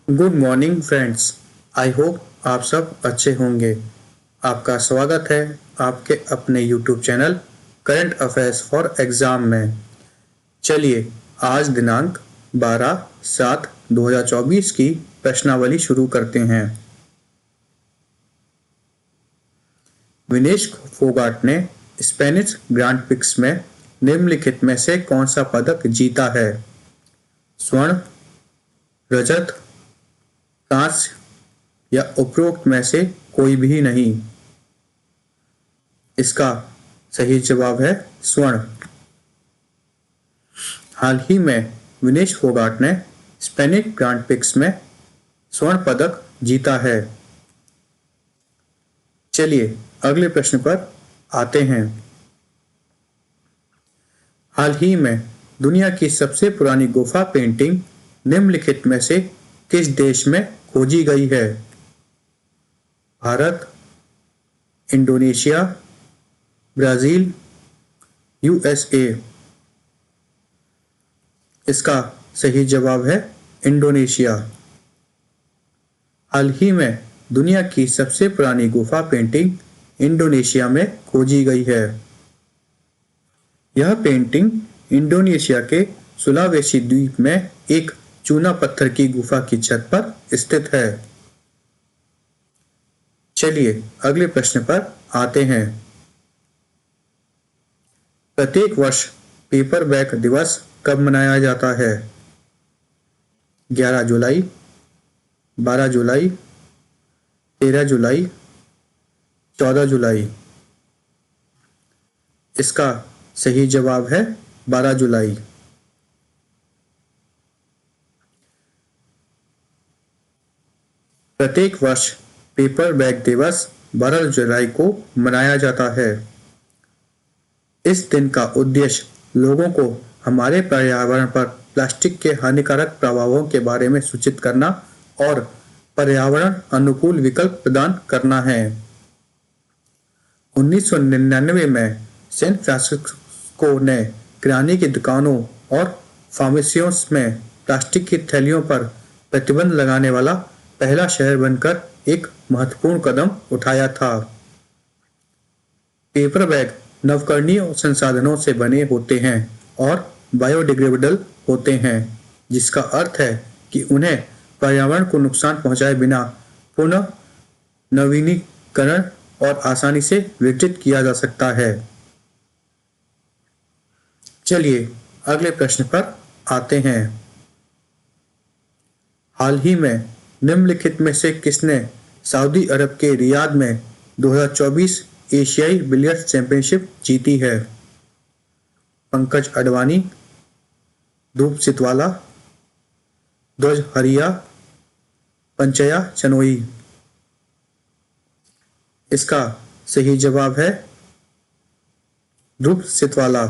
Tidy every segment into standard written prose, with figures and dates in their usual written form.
Good morning friends. I hope आप सब अच्छे होंगे। आपका स्वागत है आपके अपने YouTube channel current affairs for exam में। चलिए आज दिनांक 12/7/2024 की प्रश्नावली शुरू करते हैं। विनेश फोगाट ने स्पेनिश ग्रांड प्रिक्स में निम्नलिखित में से कौन सा पदक जीता है? स्वर्ण, रजत, कांस्य या उपरोक्त में से कोई भी नहीं। इसका सही जवाब है स्वर्ण। हाल ही में विनेश फोगाट ने स्पेनिश ग्रांड प्रिक्स में स्वर्ण पदक जीता है। चलिए अगले प्रश्न पर आते हैं। हाल ही में दुनिया की सबसे पुरानी गुफा पेंटिंग निम्नलिखित में से किस देश में खोजी गई है? Bharat, Indonesia, Brazil, USA. इसका सही जवाब है इंडोनेशिया। हाल ही में दुनिया की सबसे पुरानी गुफा पेंटिंग इंडोनेशिया में खोजी गई है। यह पेंटिंग इंडोनेशिया के सुलावेसी द्वीप में एक चूना पत्थर की गुफा की छत पर स्थित है। चलिए अगले प्रश्न पर आते हैं। प्रत्येक वर्ष पेपर बैग दिवस कब मनाया जाता है? 11 जुलाई, 12 जुलाई, 13 जुलाई, 14 जुलाई। इसका सही जवाब है 12 जुलाई। प्रत्येक वर्ष पेपर बैग दिवस 12 जुलाई को मनाया जाता है। इस दिन का उद्देश्य लोगों को हमारे पर्यावरण पर प्लास्टिक के हानिकारक प्रभावों के बारे में सूचित करना और पर्यावरण अनुकूल विकल्प प्रदान करना है। 1999 में सैन फ्रांसिस्को ने किराने की दुकानों और फार्मेसियों में प्लास्टिक की थैलियों पर प्रतिबंध लगाने वाला पहला शहर बनकर एक महत्वपूर्ण कदम उठाया था। पेपर बैग नवकरणीय संसाधनों से बने होते हैं और बायोडिग्रेडेबल होते हैं, जिसका अर्थ है कि उन्हें पर्यावरण को नुकसान पहुंचाए बिना पुनः नवीनीकरण और आसानी से वितरित किया जा सकता है। चलिए अगले प्रश्न पर आते हैं। हाल ही में निम्नलिखित में से किसने सऊदी अरब के रियाद में 2024 एशियाई बिलियर्ड्स चैंपियनशिप जीती है? पंकज अडवाणी, ध्रुव सितवाला, ध्वज हरिया, पंचया चनोई। इसका सही जवाब है ध्रुव सितवाला।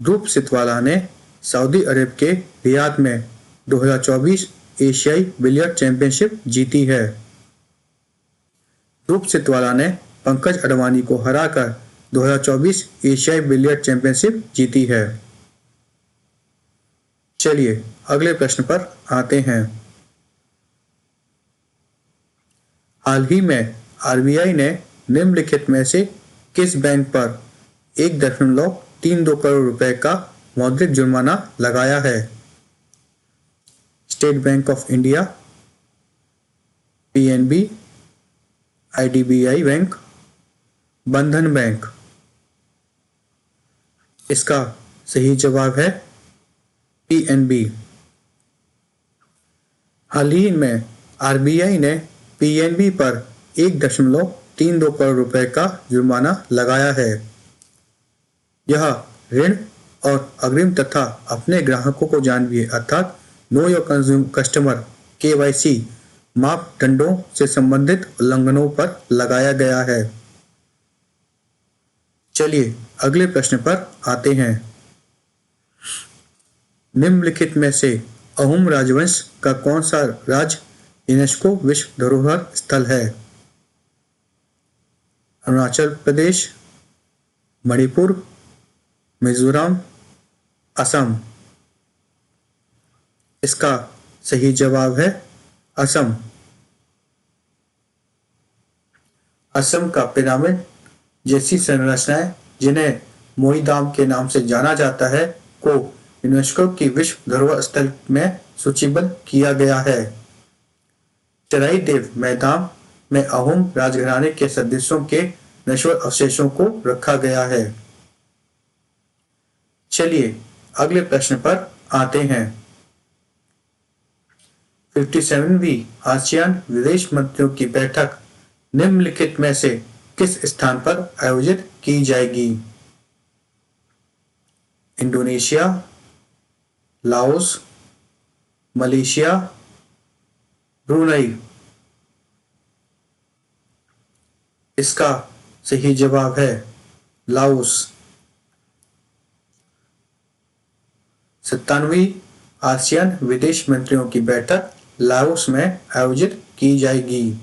ध्रुव सितवाला ने सऊदी अरब के रियाद में 2024 एशियाई बिलियर्ड चैंपियनशिप जीती है। ध्रुव सितवाला ने पंकज अडवाणी को हराकर 2024 एशियाई बिलियर्ड चैंपियनशिप जीती है। चलिए अगले प्रश्न पर आते हैं। हाल ही में आरबीआई ने निम्नलिखित में से किस बैंक पर 1.32 करोड़ रुपए का मौद्रिक जुर्माना लगाया है? State bank of India, PNB, IDBI bank, बंधन बैंक। इसका सही जवाब है पीएनबी। हाल ही में आरबीआई ने पीएनबी पर 1.32 करोड़ रुपए का जुर्माना लगाया है। यह ऋण और अग्रिम तथा अपने ग्राहकों को जानिए अर्थात नो योर कस्टमर केवाईसी मापदंडों से संबंधित उल्लंघनों पर लगाया गया है। चलिए अगले प्रश्न पर आते हैं। निम्नलिखित में से अहोम राजवंश का कौन सा राज्य यूनेस्को विश्व धरोहर स्थल है? अरुणाचल प्रदेश, मणिपुर, मिजोरम, असम। इसका सही जवाब है असम। असम का पिरामिड जैसी संरचनाएं, जिन्हें मोईदाम के नाम से जाना जाता है, को यूनेस्को की विश्व धरोहर स्थल में सूचीबद्ध किया गया है। चराई देव मैदान में अहोम राजघराने के सदस्यों के नश्वर अवशेषों को रखा गया है। चलिए अगले प्रश्न पर आते हैं। 57वीं आसियान विदेश मंत्रियों की बैठक निम्नलिखित में से किस स्थान पर आयोजित की जाएगी? Indonesia, Laos, Malaysia, Brunei. इसका सही जवाब है लाओस। 97वीं आसियान विदेश मंत्रियों की बैठक लाओस में आयोजित की जाएगी।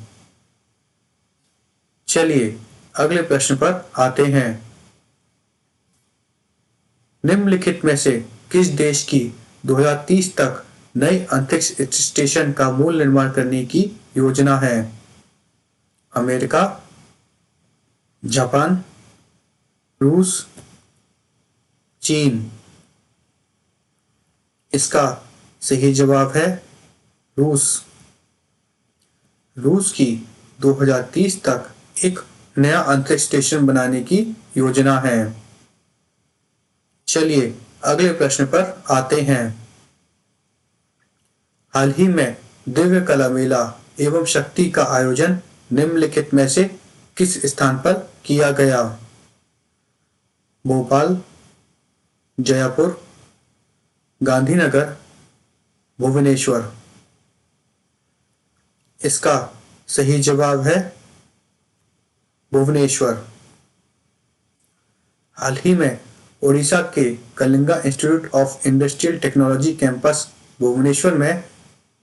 चलिए अगले प्रश्न पर आते हैं। निम्नलिखित में से किस देश की 2030 तक नए अंतरिक्ष स्टेशन का मूल निर्माण करने की योजना है? अमेरिका, जापान, रूस, चीन। इसका सही जवाब है रूस। रूस की 2030 तक एक नया अंतरिक्ष स्टेशन बनाने की योजना है। चलिए अगले प्रश्न पर आते हैं। हाल ही में दिव्य कला मेला एवं शक्ति का आयोजन निम्नलिखित में से किस स्थान पर किया गया? भोपाल, जयपुर, गांधीनगर, भुवनेश्वर। इसका सही जवाब है भुवनेश्वर। हाल ही में ओडिशा के Kalinga Institute of Industrial Technology campus Bhubaneswar में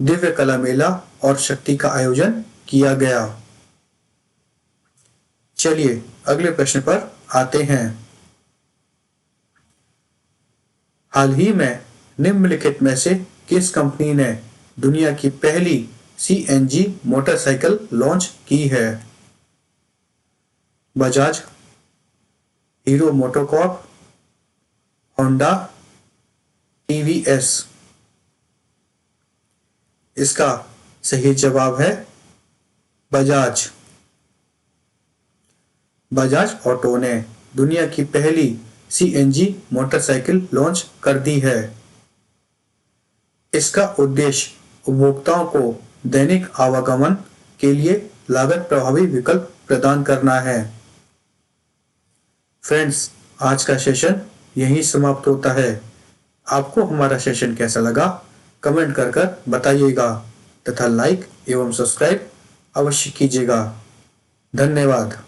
दिव्य कला मेला और शक्ति का आयोजन किया गया। चलिए अगले प्रश्न पर आते हैं। हाल ही में निम्नलिखित में से किस कंपनी ने दुनिया की पहली सीएनजी मोटरसाइकिल लॉन्च की है? Bajaj, hero MotoCorp, Honda, TVS. इसका सही जवाब है बजाज। बजाज ऑटो ने दुनिया की पहली सीएनजी मोटरसाइकिल लॉन्च कर दी है। इसका उद्देश्य उपभोक्ताओं को दैनिक आवागमन के लिए लागत प्रभावी विकल्प प्रदान करना है। फ्रेंड्स, आज का सेशन यहीं समाप्त होता है। आपको हमारा सेशन कैसा लगा कमेंट कर बताइएगा तथा लाइक एवं सब्सक्राइब अवश्य कीजिएगा। धन्यवाद।